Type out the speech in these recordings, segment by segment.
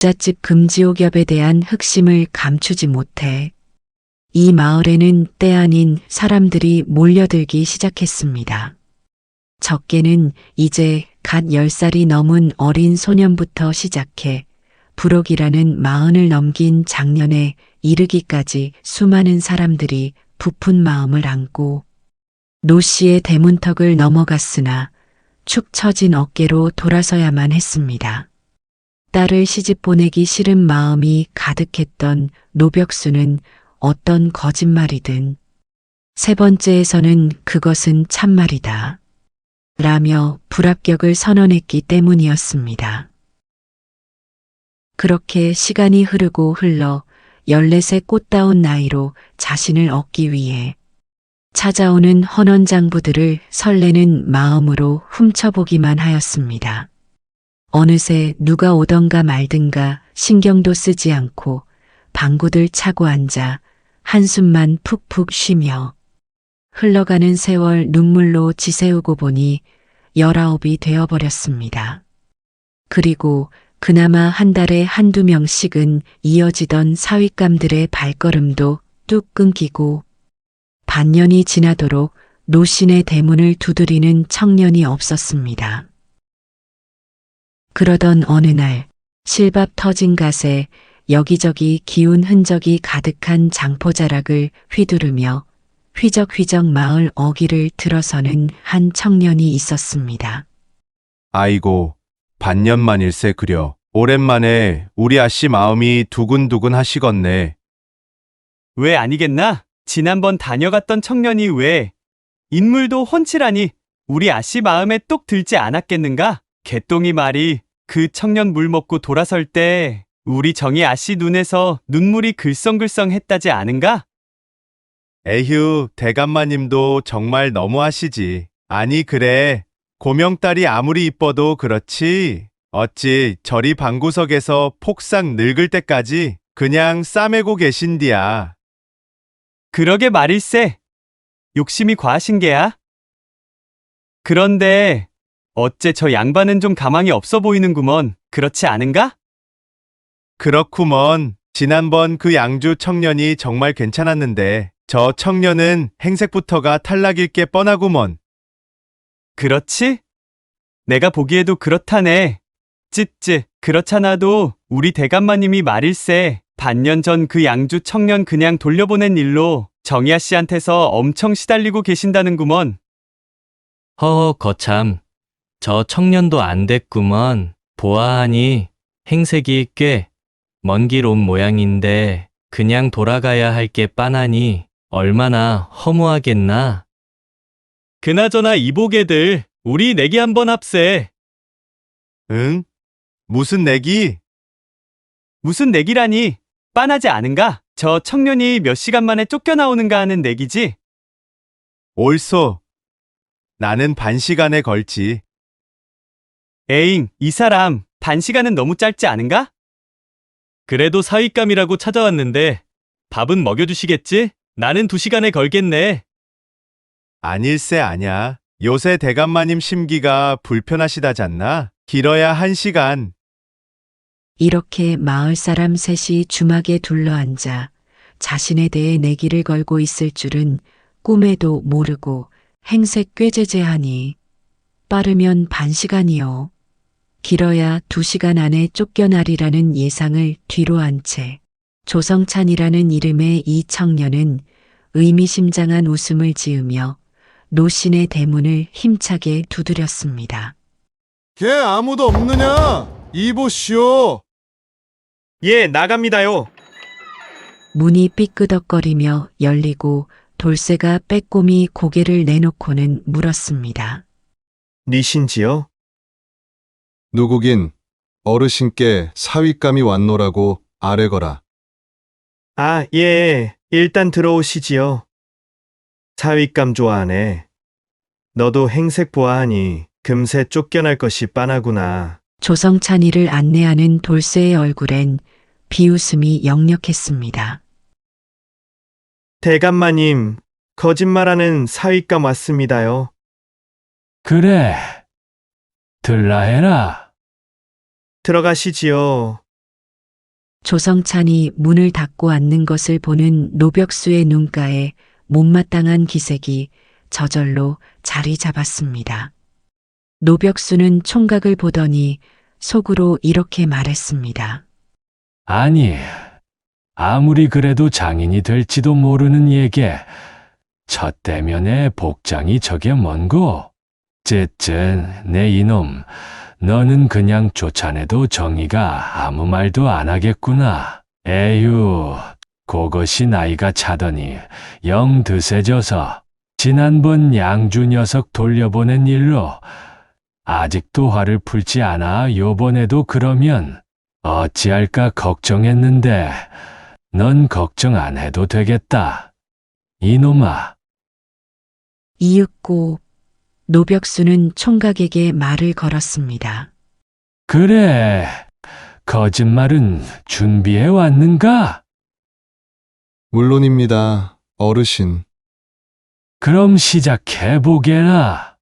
부잣집 금지옥엽에 대한 흑심을 감추지 못해 이 마을에는 때 아닌 사람들이 몰려들기 시작했습니다. 적게는 이제 갓 10살이 넘은 어린 소년부터 시작해 불옥이라는 마흔을 넘긴 장년에 이르기까지 수많은 사람들이 부푼 마음을 안고 노 씨의 대문턱을 넘어갔으나 축 처진 어깨로 돌아서야만 했습니다. 딸을 시집 보내기 싫은 마음이 가득했던 노벽수는 어떤 거짓말이든 세 번째에서는 그것은 참말이다 라며 불합격을 선언했기 때문이었습니다. 그렇게 시간이 흐르고 흘러 14세 꽃다운 나이로 자신을 얻기 위해 찾아오는 헌원장부들을 설레는 마음으로 훔쳐보기만 하였습니다. 어느새 누가 오던가 말든가 신경도 쓰지 않고 방구들 차고 앉아 한숨만 푹푹 쉬며 흘러가는 세월 눈물로 지새우고 보니 19이 되어버렸습니다. 그리고 그나마 한 달에 한두 명씩은 이어지던 사윗감들의 발걸음도 뚝 끊기고 반년이 지나도록 노신의 대문을 두드리는 청년이 없었습니다. 그러던 어느 날 실밥 터진 갓에 여기저기 기운 흔적이 가득한 장포자락을 휘두르며 휘적휘적 마을 어귀를 들어서는 한 청년이 있었습니다. 아이고, 반년만일세 그려. 오랜만에 우리 아씨 마음이 두근두근 하시겄네. 왜 아니겠나? 지난번 다녀갔던 청년이 왜 인물도 훤칠하니 우리 아씨 마음에 똑 들지 않았겠는가? 개똥이 말이 그 청년 물 먹고 돌아설 때 우리 정희 아씨 눈에서 눈물이 글썽글썽 했다지 않은가? 에휴, 대감마님도 정말 너무하시지. 아니 그래, 고명딸이 아무리 이뻐도 그렇지. 어찌 저리 방구석에서 폭삭 늙을 때까지 그냥 싸매고 계신디야. 그러게 말일세. 욕심이 과하신 게야. 그런데 어째 저 양반은 좀 가망이 없어 보이는구먼. 그렇지 않은가? 그렇구먼. 지난번 그 양주 청년이 정말 괜찮았는데 저 청년은 행색부터가 탈락일 게 뻔하구먼. 그렇지? 내가 보기에도 그렇다네. 찌찌, 그렇잖아도 우리 대감마님이 말일세. 반년 전 그 양주 청년 그냥 돌려보낸 일로 정희아 씨한테서 엄청 시달리고 계신다는구먼. 허허 거참, 저 청년도 안 됐구먼. 보아하니 행색이 꽤 먼 길 온 모양인데 그냥 돌아가야 할 게 빤하니 얼마나 허무하겠나. 그나저나 이보게들, 우리 내기 한번 합세. 응? 무슨 내기? 무슨 내기라니? 빤하지 않은가? 저 청년이 몇 시간 만에 쫓겨나오는가 하는 내기지? 옳소. 나는 반 시간에 걸지. 에잉, 이 사람 반 시간은 너무 짧지 않은가? 그래도 사윗감이라고 찾아왔는데 밥은 먹여주시겠지? 나는 2시간에 걸겠네. 아닐세 아냐. 요새 대감마님 심기가 불편하시다잖나. 길어야 1시간. 이렇게 마을 사람 셋이 주막에 둘러앉아 자신에 대해 내기를 걸고 있을 줄은 꿈에도 모르고 행색 꾀죄죄하니 빠르면 반 시간이요. 길어야 2시간 안에 쫓겨나리라는 예상을 뒤로 한 채 조성찬이라는 이름의 이 청년은 의미심장한 웃음을 지으며 노신의 대문을 힘차게 두드렸습니다. 걔 아무도 없느냐? 이보시오. 예, 나갑니다요. 문이 삐끄덕거리며 열리고 돌쇠가 빼꼼히 고개를 내놓고는 물었습니다. 니신지요? 누구긴 어르신께 사윗감이 왔노라고 아뢰거라. 아, 예. 일단 들어오시지요. 사윗감 좋아하네. 너도 행색 보아하니 금세 쫓겨날 것이 빤하구나. 조성찬이를 안내하는 돌쇠의 얼굴엔 비웃음이 역력했습니다. 대감마님, 거짓말하는 사윗감 왔습니다요. 그래, 들라 해라. 들어가시지요. 조성찬이 문을 닫고 앉는 것을 보는 노벽수의 눈가에 못마땅한 기색이 저절로 자리 잡았습니다. 노벽수는 총각을 보더니 속으로 이렇게 말했습니다. 아니, 아무리 그래도 장인이 될지도 모르는 얘게 첫 대면에 복장이 저게 뭔고? 쨌든 내 이놈, 너는 그냥 쫓아내도 정의가 아무 말도 안 하겠구나. 에휴, 그것이 나이가 차더니 영 드세져서 지난번 양주 녀석 돌려보낸 일로 아직도 화를 풀지 않아. 요번에도 그러면 어찌할까 걱정했는데 넌 걱정 안 해도 되겠다. 이놈아. 이윽고 노벽수는 총각에게 말을 걸었습니다. 그래, 거짓말은 준비해 왔는가? 물론입니다, 어르신. 그럼 시작해 보게나.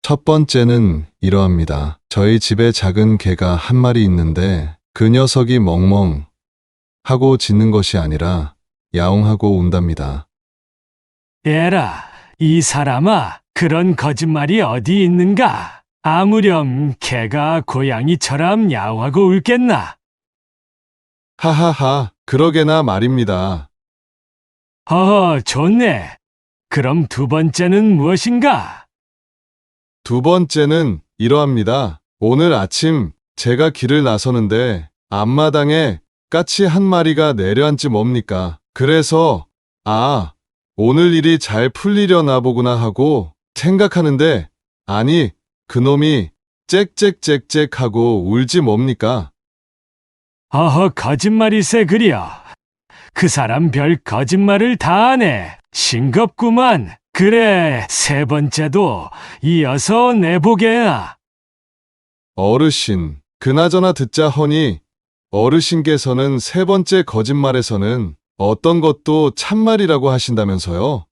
첫 번째는 이러합니다. 저희 집에 작은 개가 한 마리 있는데 그 녀석이 멍멍 하고 짖는 것이 아니라 야옹하고 운답니다. 에라, 이 사람아, 그런 거짓말이 어디 있는가? 아무렴 개가 고양이처럼 야옹하고 울겠나? 하하하, 그러게나 말입니다. 허허, 좋네. 그럼 두 번째는 무엇인가? 두 번째는 이러합니다. 오늘 아침 제가 길을 나서는데 앞마당에 까치 한 마리가 내려앉지 뭡니까? 그래서 오늘 일이 잘 풀리려나 보구나 하고 생각하는데 아니 그놈이 짹짹짹짹 하고 울지 뭡니까? 허허, 거짓말이세 그려. 그 사람 별 거짓말을 다 하네. 싱겁구만. 그래, 세 번째도 이어서 내보게나. 어르신, 그나저나 듣자 허니 어르신께서는 세 번째 거짓말에서는 어떤 것도 참말이라고 하신다면서요?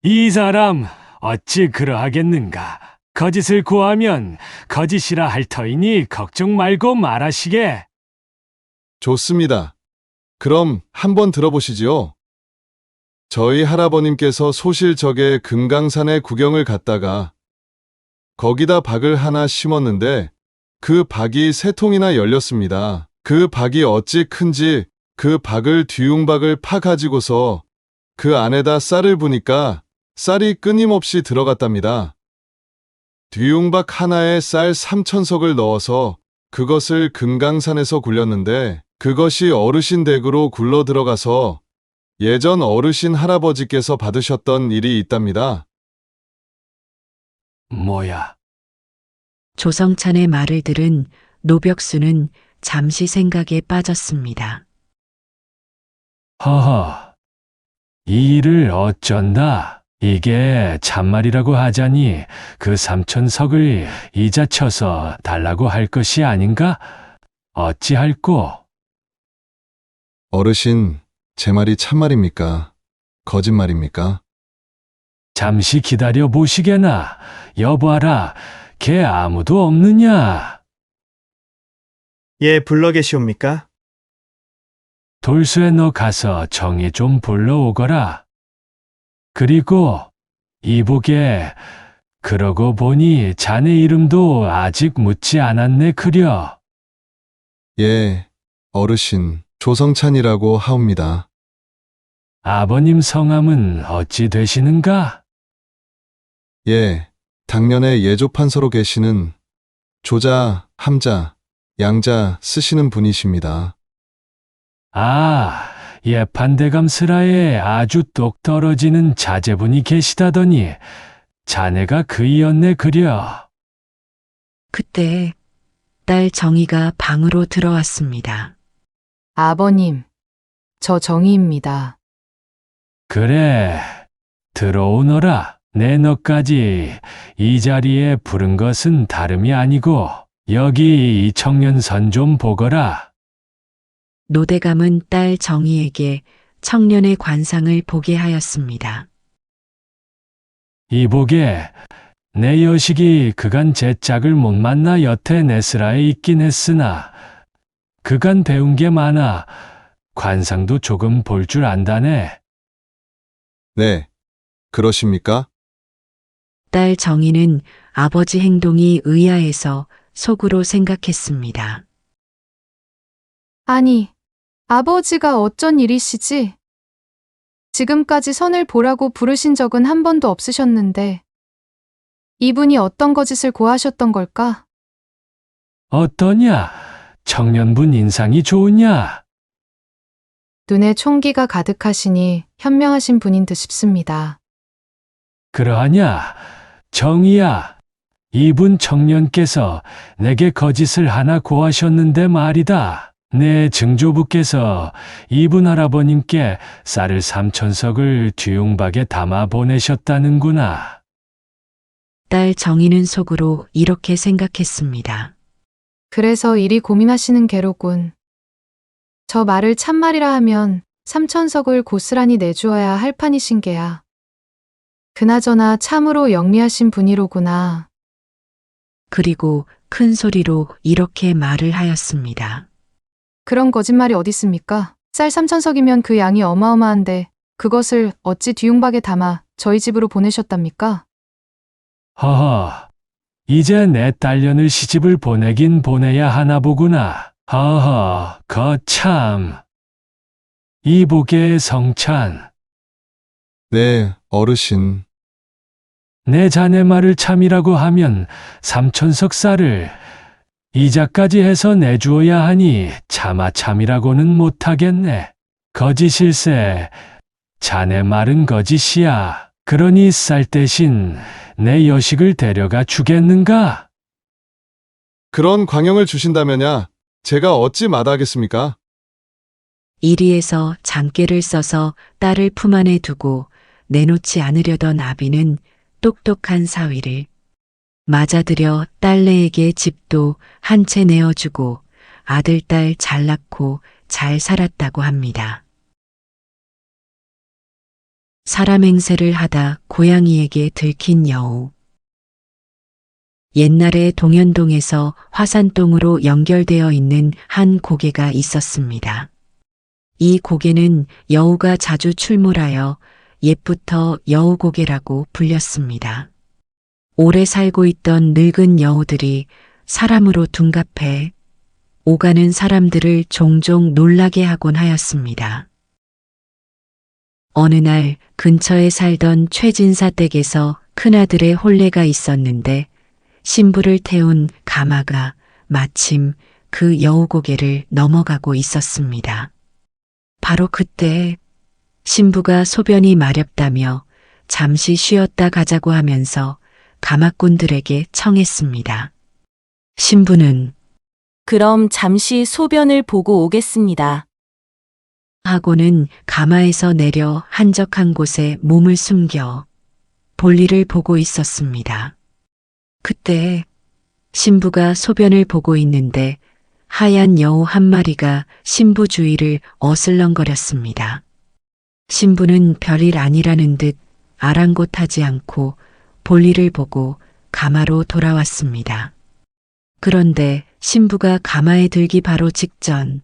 이 사람 어찌 그러하겠는가. 거짓을 고하면 거짓이라 할 터이니 걱정 말고 말하시게. 좋습니다. 그럼 한번 들어보시지요. 저희 할아버님께서 소실적에 금강산에 구경을 갔다가 거기다 박을 하나 심었는데 그 박이 세 통이나 열렸습니다. 그 박이 어찌 큰지 그 박을 뒤웅박을 파 가지고서 그 안에다 쌀을 부니까 쌀이 끊임없이 들어갔답니다. 뒤웅박 하나에 쌀 3,000석을 넣어서 그것을 금강산에서 굴렸는데 그것이 어르신 댁으로 굴러 들어가서 예전 어르신 할아버지께서 받으셨던 일이 있답니다. 뭐야? 조성찬의 말을 들은 노벽수는 잠시 생각에 빠졌습니다. 허허, 이 일을 어쩐다. 이게 참말이라고 하자니 그 3,000석을 이자 쳐서 달라고 할 것이 아닌가? 어찌할꼬? 어르신, 제 말이 참말입니까? 거짓말입니까? 잠시 기다려 보시게나. 여보아라, 걔 아무도 없느냐? 예, 불러 계시옵니까? 돌수에 너 가서 정이 좀 불러오거라. 그리고 이보게, 그러고 보니 자네 이름도 아직 묻지 않았네 그려. 예, 어르신, 조성찬이라고 하옵니다. 아버님 성함은 어찌 되시는가? 예, 당년에 예조판서로 계시는 조자, 함자, 양자 쓰시는 분이십니다. 아, 예판대감스라에 아주 똑 떨어지는 자제분이 계시다더니 자네가 그이었네 그려. 그때 딸 정희가 방으로 들어왔습니다. 아버님, 저 정희입니다. 그래, 들어오너라. 내 너까지 이 자리에 부른 것은 다름이 아니고 여기 이 청년선 좀 보거라. 노대감은 딸 정희에게 청년의 관상을 보게 하였습니다. 이보게, 내 여식이 그간 제 짝을 못 만나 여태 내스라에 있긴 했으나 그간 배운 게 많아. 관상도 조금 볼 줄 안다네. 네, 그러십니까? 딸 정희는 아버지 행동이 의아해서 속으로 생각했습니다. 아니, 아버지가 어쩐 일이시지? 지금까지 선을 보라고 부르신 적은 한 번도 없으셨는데, 이분이 어떤 거짓을 고하셨던 걸까? 어떠냐? 청년분 인상이 좋으냐? 눈에 총기가 가득하시니 현명하신 분인 듯 싶습니다. 그러하냐? 정이야. 이분 청년께서 내게 거짓을 하나 고하셨는데 말이다. 내 증조부께서 이분 할아버님께 쌀을 3천석을 뒤용박에 담아 보내셨다는구나. 딸 정희는 속으로 이렇게 생각했습니다. 그래서 이리 고민하시는 게로군. 저 말을 참말이라 하면 3천석을 고스란히 내주어야 할 판이신 게야. 그나저나 참으로 영리하신 분이로구나. 그리고 큰 소리로 이렇게 말을 하였습니다. 그런 거짓말이 어딨습니까? 쌀 3천석이면 그 양이 어마어마한데 그것을 어찌 뒤용박에 담아 저희 집으로 보내셨답니까? 허허, 이제 내 딸년을 시집을 보내긴 보내야 하나 보구나. 허허, 거참. 이복의 성찬. 네, 어르신. 내 자네 말을 참이라고 하면 3천석 쌀을 이자까지 해서 내주어야 하니 차마 참이라고는 못하겠네. 거짓일세. 자네 말은 거짓이야. 그러니 쌀 대신 내 여식을 데려가 주겠는가? 그런 광영을 주신다면야 제가 어찌 마다하겠습니까? 이리에서 장깨를 써서 딸을 품 안에 두고 내놓지 않으려던 아비는 똑똑한 사위를 맞아들여 딸내에게 집도 한 채 내어주고 아들, 딸 잘 낳고 잘 살았다고 합니다. 사람 행세를 하다 고양이에게 들킨 여우. 옛날에 동현동에서 화산동으로 연결되어 있는 한 고개가 있었습니다. 이 고개는 여우가 자주 출몰하여 옛부터 여우고개라고 불렸습니다. 오래 살고 있던 늙은 여우들이 사람으로 둔갑해 오가는 사람들을 종종 놀라게 하곤 하였습니다. 어느 날 근처에 살던 최진사 댁에서 큰아들의 혼례가 있었는데 신부를 태운 가마가 마침 그 여우고개를 넘어가고 있었습니다. 바로 그때 신부가 소변이 마렵다며 잠시 쉬었다 가자고 하면서 가마꾼들에게 청했습니다. 신부는 그럼 잠시 소변을 보고 오겠습니다. 하고는 가마에서 내려 한적한 곳에 몸을 숨겨 볼일을 보고 있었습니다. 그때 신부가 소변을 보고 있는데 하얀 여우 한 마리가 신부 주위를 어슬렁거렸습니다. 신부는 별일 아니라는 듯 아랑곳하지 않고 볼일을 보고 가마로 돌아왔습니다. 그런데 신부가 가마에 들기 바로 직전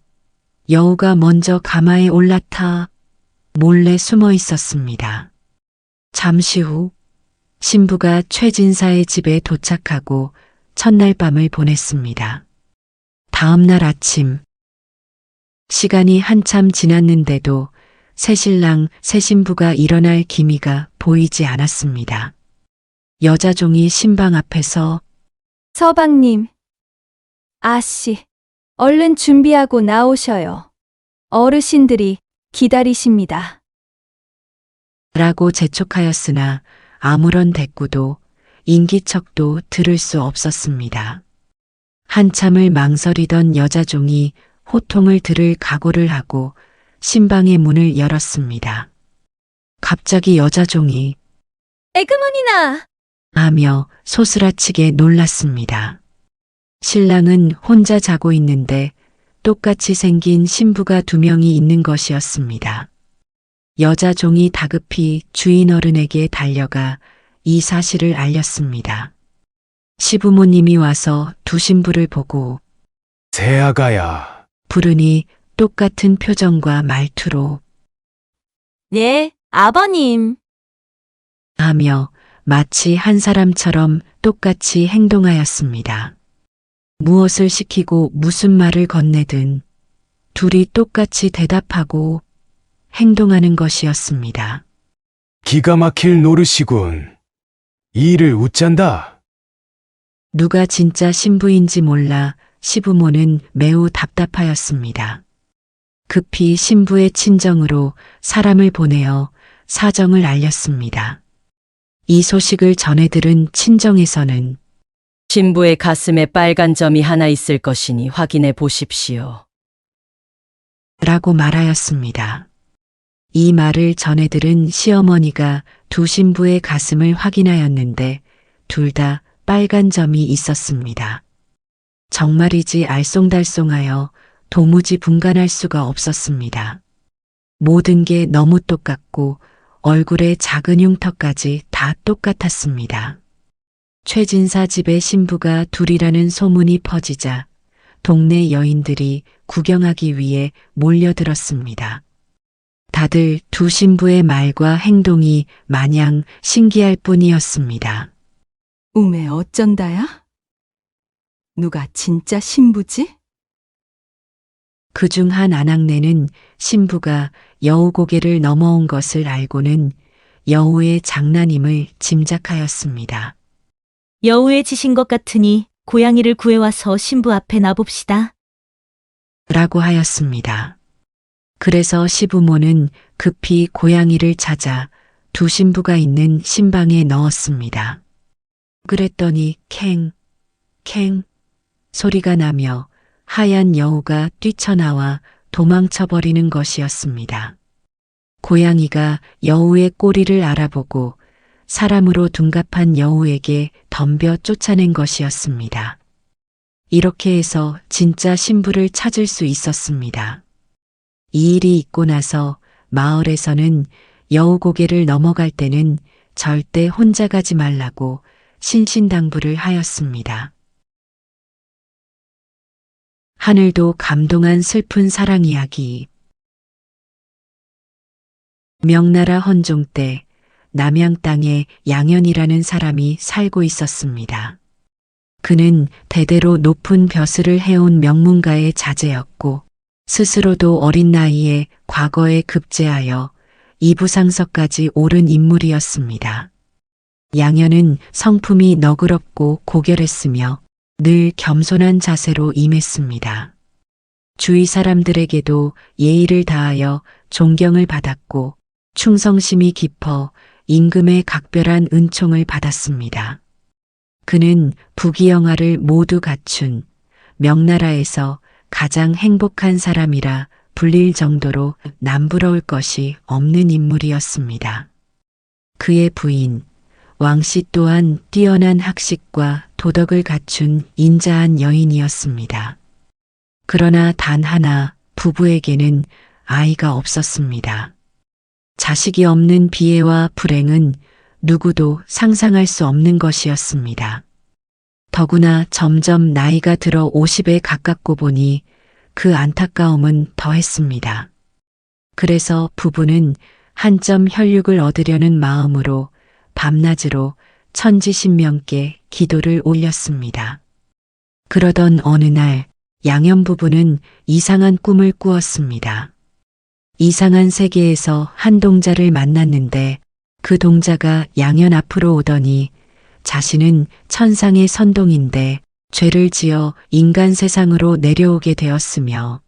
여우가 먼저 가마에 올라타 몰래 숨어 있었습니다. 잠시 후 신부가 최진사의 집에 도착하고 첫날 밤을 보냈습니다. 다음 날 아침 시간이 한참 지났는데도 새신랑 새신부가 일어날 기미가 보이지 않았습니다. 여자종이 신방 앞에서 서방님, 아씨, 얼른 준비하고 나오셔요. 어르신들이 기다리십니다. 라고 재촉하였으나 아무런 대꾸도 인기척도 들을 수 없었습니다. 한참을 망설이던 여자종이 호통을 들을 각오를 하고 신방의 문을 열었습니다. 갑자기 여자종이 에그머니나! 하며 소스라치게 놀랐습니다. 신랑은 혼자 자고 있는데 똑같이 생긴 신부가 2명이 있는 것이었습니다. 여자 종이 다급히 주인 어른에게 달려가 이 사실을 알렸습니다. 시부모님이 와서 두 신부를 보고 새아가야, 부르니 똑같은 표정과 말투로 네, 아버님. 하며 마치 한 사람처럼 똑같이 행동하였습니다. 무엇을 시키고 무슨 말을 건네든 둘이 똑같이 대답하고 행동하는 것이었습니다. 기가 막힐 노릇이군. 이 일을 웃잔다. 누가 진짜 신부인지 몰라 시부모는 매우 답답하였습니다. 급히 신부의 친정으로 사람을 보내어 사정을 알렸습니다. 이 소식을 전해 들은 친정에서는 신부의 가슴에 빨간 점이 하나 있을 것이니 확인해 보십시오. 라고 말하였습니다. 이 말을 전해 들은 시어머니가 두 신부의 가슴을 확인하였는데 둘 다 빨간 점이 있었습니다. 정말이지 알쏭달쏭하여 도무지 분간할 수가 없었습니다. 모든 게 너무 똑같고 얼굴의 작은 흉터까지 다 똑같았습니다. 최진사 집의 신부가 둘이라는 소문이 퍼지자 동네 여인들이 구경하기 위해 몰려들었습니다. 다들 두 신부의 말과 행동이 마냥 신기할 뿐이었습니다. 우매 어쩐다야? 누가 진짜 신부지? 그중 한 아낙네는 신부가 여우 고개를 넘어온 것을 알고는 여우의 장난임을 짐작하였습니다. 여우의 짓인 것 같으니 고양이를 구해와서 신부 앞에 놔봅시다. 라고 하였습니다. 그래서 시부모는 급히 고양이를 찾아 두 신부가 있는 신방에 넣었습니다. 그랬더니 캥, 캥 소리가 나며 하얀 여우가 뛰쳐나와 도망쳐버리는 것이었습니다. 고양이가 여우의 꼬리를 알아보고 사람으로 둔갑한 여우에게 덤벼 쫓아낸 것이었습니다. 이렇게 해서 진짜 신부를 찾을 수 있었습니다. 이 일이 있고 나서 마을에서는 여우 고개를 넘어갈 때는 절대 혼자 가지 말라고 신신당부를 하였습니다. 하늘도 감동한 슬픈 사랑 이야기. 명나라 헌종 때 남양 땅에 양현이라는 사람이 살고 있었습니다. 그는 대대로 높은 벼슬을 해온 명문가의 자제였고 스스로도 어린 나이에 과거에 급제하여 이부상서까지 오른 인물이었습니다. 양현은 성품이 너그럽고 고결했으며 늘 겸손한 자세로 임했습니다. 주위 사람들에게도 예의를 다하여 존경을 받았고 충성심이 깊어 임금의 각별한 은총을 받았습니다. 그는 부귀영화를 모두 갖춘 명나라에서 가장 행복한 사람이라 불릴 정도로 남부러울 것이 없는 인물이었습니다. 그의 부인 왕씨 또한 뛰어난 학식과 도덕을 갖춘 인자한 여인이었습니다. 그러나 단 하나 부부에게는 아이가 없었습니다. 자식이 없는 비애와 불행은 누구도 상상할 수 없는 것이었습니다. 더구나 점점 나이가 들어 50에 가깝고 보니 그 안타까움은 더했습니다. 그래서 부부는 한 점 혈육을 얻으려는 마음으로 밤낮으로 천지신명께 기도를 올렸습니다. 그러던 어느 날 양현 부부는 이상한 꿈을 꾸었습니다. 이상한 세계에서 한 동자를 만났는데 그 동자가 양현 앞으로 오더니 자신은 천상의 선동인데 죄를 지어 인간 세상으로 내려오게 되었으며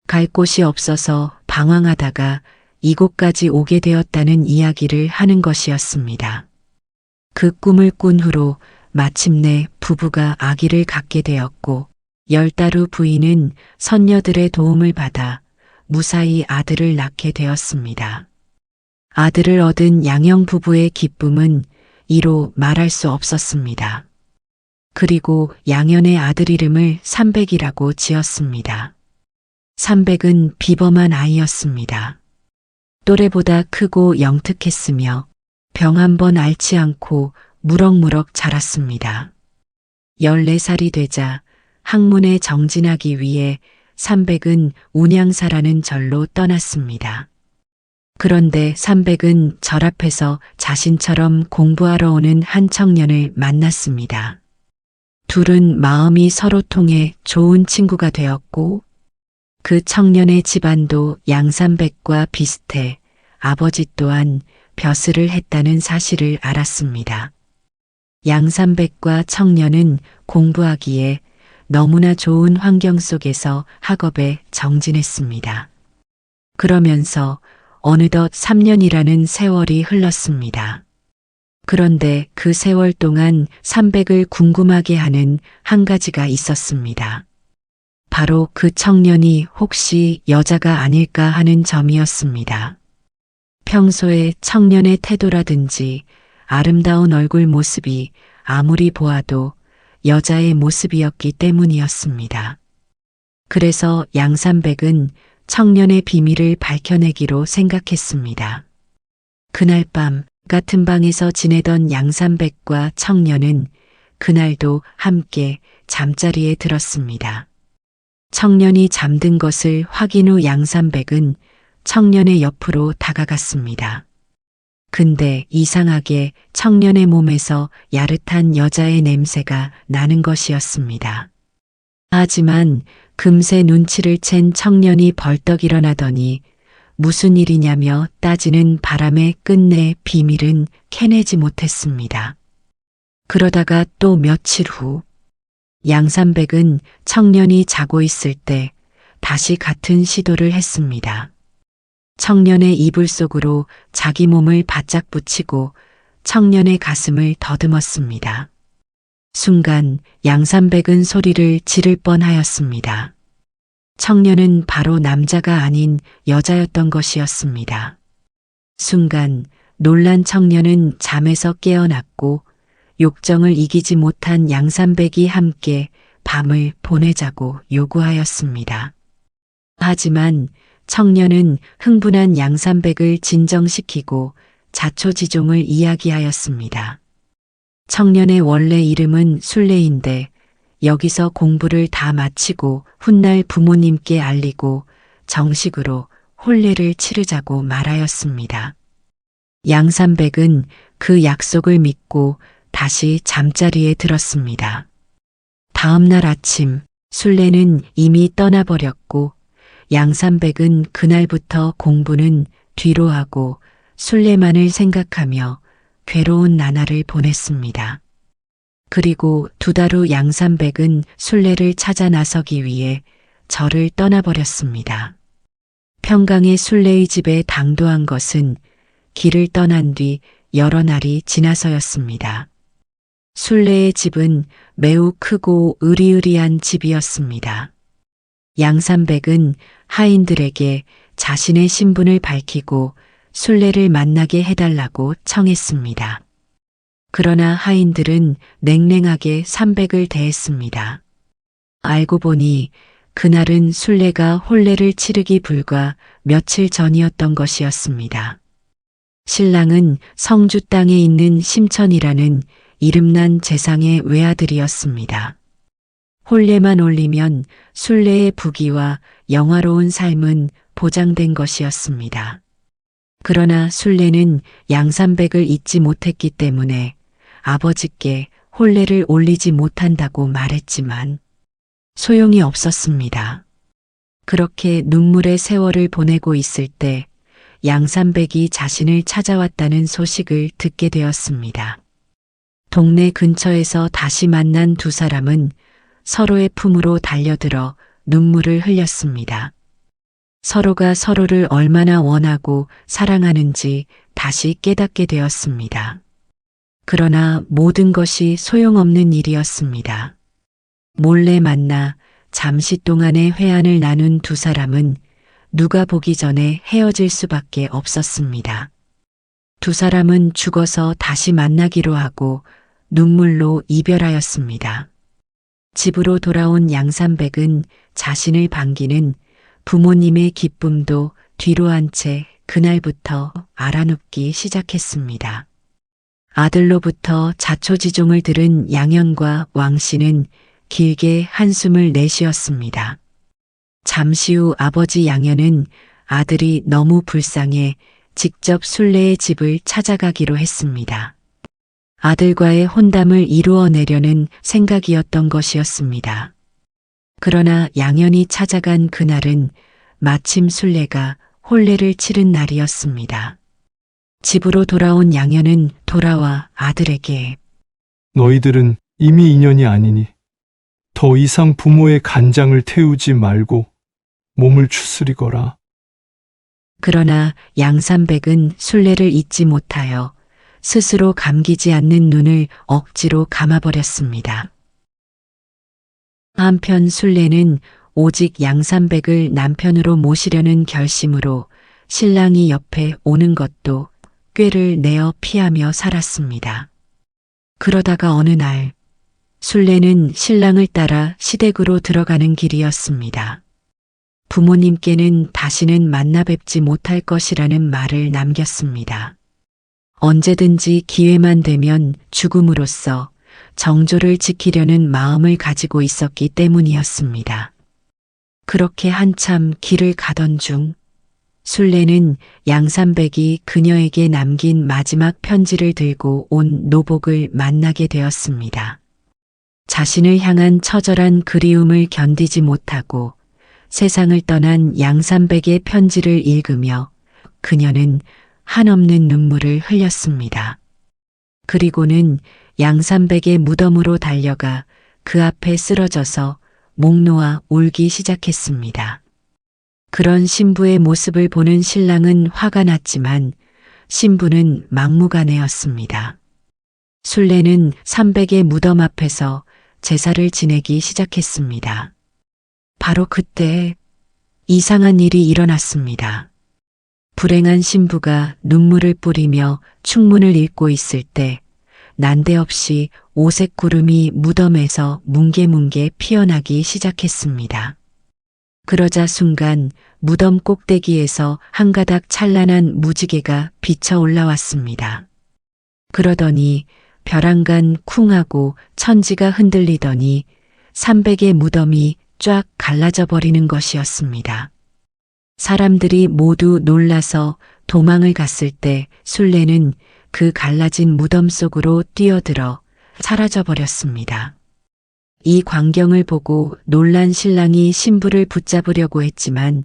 갈 곳이 없어서 방황하다가 이곳까지 오게 되었다는 이야기를 하는 것이었습니다. 그 꿈을 꾼 후로 마침내 부부가 아기를 갖게 되었고 10달 후 부인은 선녀들의 도움을 받아 무사히 아들을 낳게 되었습니다. 아들을 얻은 양형 부부의 기쁨은 이로 말할 수 없었습니다. 그리고 양현의 아들 이름을 삼백이라고 지었습니다. 삼백은 비범한 아이였습니다. 또래보다 크고 영특했으며 병 한 번 앓지 않고 무럭무럭 자랐습니다. 14살이 되자 학문에 정진하기 위해 삼백은 운양사라는 절로 떠났습니다. 그런데 삼백은 절 앞에서 자신처럼 공부하러 오는 한 청년을 만났습니다. 둘은 마음이 서로 통해 좋은 친구가 되었고 그 청년의 집안도 양삼백과 비슷해 아버지 또한 벼슬을 했다는 사실을 알았습니다. 양삼백과 청년은 공부하기에 너무나 좋은 환경 속에서 학업에 정진했습니다. 그러면서 어느덧 3년이라는 세월이 흘렀습니다. 그런데 그 세월 동안 삼백을 궁금하게 하는 한 가지가 있었습니다. 바로 그 청년이 혹시 여자가 아닐까 하는 점이었습니다. 평소에 청년의 태도라든지 아름다운 얼굴 모습이 아무리 보아도 여자의 모습이었기 때문이었습니다. 그래서 양삼백은 청년의 비밀을 밝혀내기로 생각했습니다. 그날 밤 같은 방에서 지내던 양삼백과 청년은 그날도 함께 잠자리에 들었습니다. 청년이 잠든 것을 확인 후 양삼백은 청년의 옆으로 다가갔습니다. 근데 이상하게 청년의 몸에서 야릇한 여자의 냄새가 나는 것이었습니다. 하지만 금세 눈치를 챈 청년이 벌떡 일어나더니 무슨 일이냐며 따지는 바람에 끝내 비밀은 캐내지 못했습니다. 그러다가 또 며칠 후 양삼백은 청년이 자고 있을 때 다시 같은 시도를 했습니다. 청년의 이불 속으로 자기 몸을 바짝 붙이고 청년의 가슴을 더듬었습니다. 순간 양삼백은 소리를 지를 뻔하였습니다. 청년은 바로 남자가 아닌 여자였던 것이었습니다. 순간 놀란 청년은 잠에서 깨어났고 욕정을 이기지 못한 양삼백이 함께 밤을 보내자고 요구하였습니다. 하지만 청년은 흥분한 양삼백을 진정시키고 자초지종을 이야기하였습니다. 청년의 원래 이름은 순례인데 여기서 공부를 다 마치고 훗날 부모님께 알리고 정식으로 혼례를 치르자고 말하였습니다. 양삼백은 그 약속을 믿고 다시 잠자리에 들었습니다. 다음 날 아침 순례는 이미 떠나버렸고 양삼백은 그날부터 공부는 뒤로 하고 순례만을 생각하며 괴로운 나날을 보냈습니다. 그리고 2달 후 양삼백은 순례를 찾아 나서기 위해 절을 떠나버렸습니다. 평강의 순례의 집에 당도한 것은 길을 떠난 뒤 여러 날이 지나서였습니다. 순례의 집은 매우 크고 으리으리한 집이었습니다. 양삼백은 하인들에게 자신의 신분을 밝히고 순례를 만나게 해달라고 청했습니다. 그러나 하인들은 냉랭하게 삼백을 대했습니다. 알고 보니 그날은 순례가 혼례를 치르기 불과 며칠 전이었던 것이었습니다. 신랑은 성주 땅에 있는 심천이라는 이름난 재상의 외아들이었습니다. 혼례만 올리면 순례의 부귀와 영화로운 삶은 보장된 것이었습니다. 그러나 순례는 양삼백을 잊지 못했기 때문에 아버지께 혼례를 올리지 못한다고 말했지만 소용이 없었습니다. 그렇게 눈물의 세월을 보내고 있을 때 양삼백이 자신을 찾아왔다는 소식을 듣게 되었습니다. 동네 근처에서 다시 만난 두 사람은 서로의 품으로 달려들어 눈물을 흘렸습니다. 서로가 서로를 얼마나 원하고 사랑하는지 다시 깨닫게 되었습니다. 그러나 모든 것이 소용없는 일이었습니다. 몰래 만나 잠시 동안의 회한을 나눈 두 사람은 누가 보기 전에 헤어질 수밖에 없었습니다. 두 사람은 죽어서 다시 만나기로 하고 눈물로 이별하였습니다. 집으로 돌아온 양삼백은 자신을 반기는 부모님의 기쁨도 뒤로 한 채 그날부터 알아눕기 시작했습니다. 아들로부터 자초지종을 들은 양현과 왕씨는 길게 한숨을 내쉬었습니다. 잠시 후 아버지 양현은 아들이 너무 불쌍해 직접 순례의 집을 찾아가기로 했습니다. 아들과의 혼담을 이루어내려는 생각이었던 것이었습니다. 그러나 양현이 찾아간 그날은 마침 순례가 혼례를 치른 날이었습니다. 집으로 돌아온 양현은 돌아와 아들에게 너희들은 이미 인연이 아니니 더 이상 부모의 간장을 태우지 말고 몸을 추스리거라. 그러나 양삼백은 순례를 잊지 못하여 스스로 감기지 않는 눈을 억지로 감아버렸습니다. 한편 순례는 오직 양삼백을 남편으로 모시려는 결심으로 신랑이 옆에 오는 것도 꾀를 내어 피하며 살았습니다. 그러다가 어느 날 순례는 신랑을 따라 시댁으로 들어가는 길이었습니다. 부모님께는 다시는 만나 뵙지 못할 것이라는 말을 남겼습니다. 언제든지 기회만 되면 죽음으로써 정조를 지키려는 마음을 가지고 있었기 때문이었습니다. 그렇게 한참 길을 가던 중 순례는 양삼백이 그녀에게 남긴 마지막 편지를 들고 온 노복을 만나게 되었습니다. 자신을 향한 처절한 그리움을 견디지 못하고 세상을 떠난 양삼백의 편지를 읽으며 그녀는 한없는 눈물을 흘렸습니다. 그리고는 양삼백의 무덤으로 달려가 그 앞에 쓰러져서 목 놓아 울기 시작했습니다. 그런 신부의 모습을 보는 신랑은 화가 났지만 신부는 막무가내였습니다. 순례는 삼백의 무덤 앞에서 제사를 지내기 시작했습니다. 바로 그때 이상한 일이 일어났습니다. 불행한 신부가 눈물을 뿌리며 충문을 읽고 있을 때 난데없이 오색 구름이 무덤에서 뭉게뭉게 피어나기 시작했습니다. 그러자 순간 무덤 꼭대기에서 한 가닥 찬란한 무지개가 비쳐 올라왔습니다. 그러더니 벼랑간 쿵하고 천지가 흔들리더니 삼백의 무덤이 쫙 갈라져 버리는 것이었습니다. 사람들이 모두 놀라서 도망을 갔을 때 순례는 그 갈라진 무덤 속으로 뛰어들어 사라져 버렸습니다. 이 광경을 보고 놀란 신랑이 신부를 붙잡으려고 했지만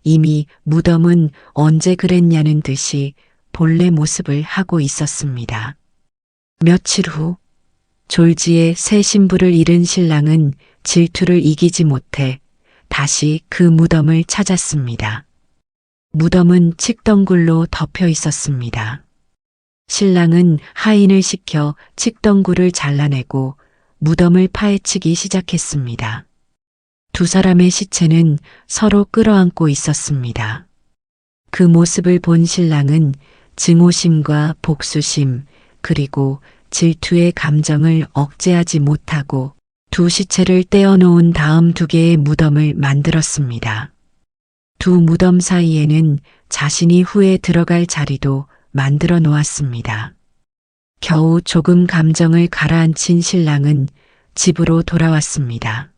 이미 무덤은 언제 그랬냐는 듯이 본래 모습을 하고 있었습니다. 며칠 후 졸지에 새 신부를 잃은 신랑은 질투를 이기지 못해 다시 그 무덤을 찾았습니다. 무덤은 칡덩굴로 덮여 있었습니다. 신랑은 하인을 시켜 칡덩굴을 잘라내고 무덤을 파헤치기 시작했습니다. 두 사람의 시체는 서로 끌어안고 있었습니다. 그 모습을 본 신랑은 증오심과 복수심 그리고 질투의 감정을 억제하지 못하고 두 시체를 떼어놓은 다음 두 개의 무덤을 만들었습니다. 두 무덤 사이에는 자신이 후에 들어갈 자리도 만들어 놓았습니다. 겨우 조금 감정을 가라앉힌 신랑은 집으로 돌아왔습니다.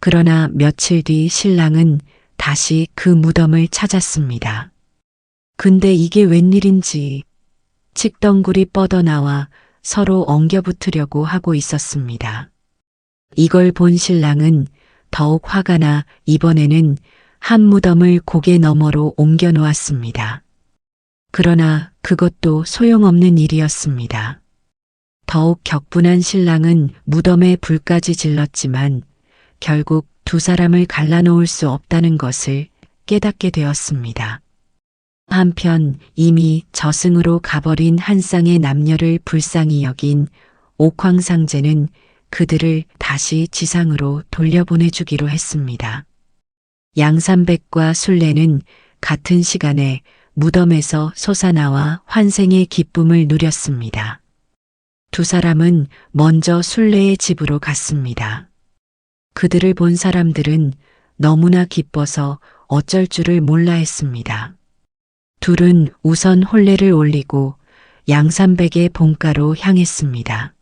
그러나 며칠 뒤 신랑은 다시 그 무덤을 찾았습니다. 근데 이게 웬일인지 칡덩굴이 뻗어나와 서로 엉겨붙으려고 하고 있었습니다. 이걸 본 신랑은 더욱 화가 나 이번에는 한 무덤을 고개 너머로 옮겨 놓았습니다. 그러나 그것도 소용없는 일이었습니다. 더욱 격분한 신랑은 무덤에 불까지 질렀지만 결국 두 사람을 갈라놓을 수 없다는 것을 깨닫게 되었습니다. 한편 이미 저승으로 가버린 한 쌍의 남녀를 불쌍히 여긴 옥황상제는 그들을 다시 지상으로 돌려보내주기로 했습니다. 양삼백과 순례는 같은 시간에 무덤에서 솟아나와 환생의 기쁨을 누렸습니다. 두 사람은 먼저 순례의 집으로 갔습니다. 그들을 본 사람들은 너무나 기뻐서 어쩔 줄을 몰라 했습니다. 둘은 우선 혼례를 올리고 양삼백의 본가로 향했습니다.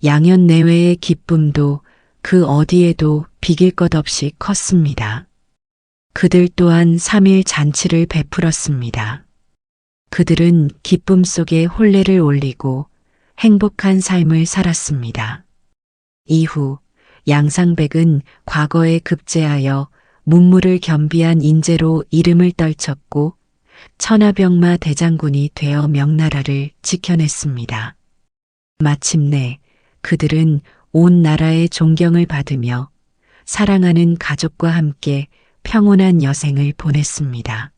양현 내외의 기쁨도 그 어디에도 비길 것 없이 컸습니다. 그들 또한 3일 잔치를 베풀었습니다. 그들은 기쁨 속에 혼례를 올리고 행복한 삶을 살았습니다. 이후 양상백은 과거에 급제하여 문무를 겸비한 인재로 이름을 떨쳤고 천하병마 대장군이 되어 명나라를 지켜냈습니다. 마침내 그들은 온 나라의 존경을 받으며 사랑하는 가족과 함께 평온한 여생을 보냈습니다.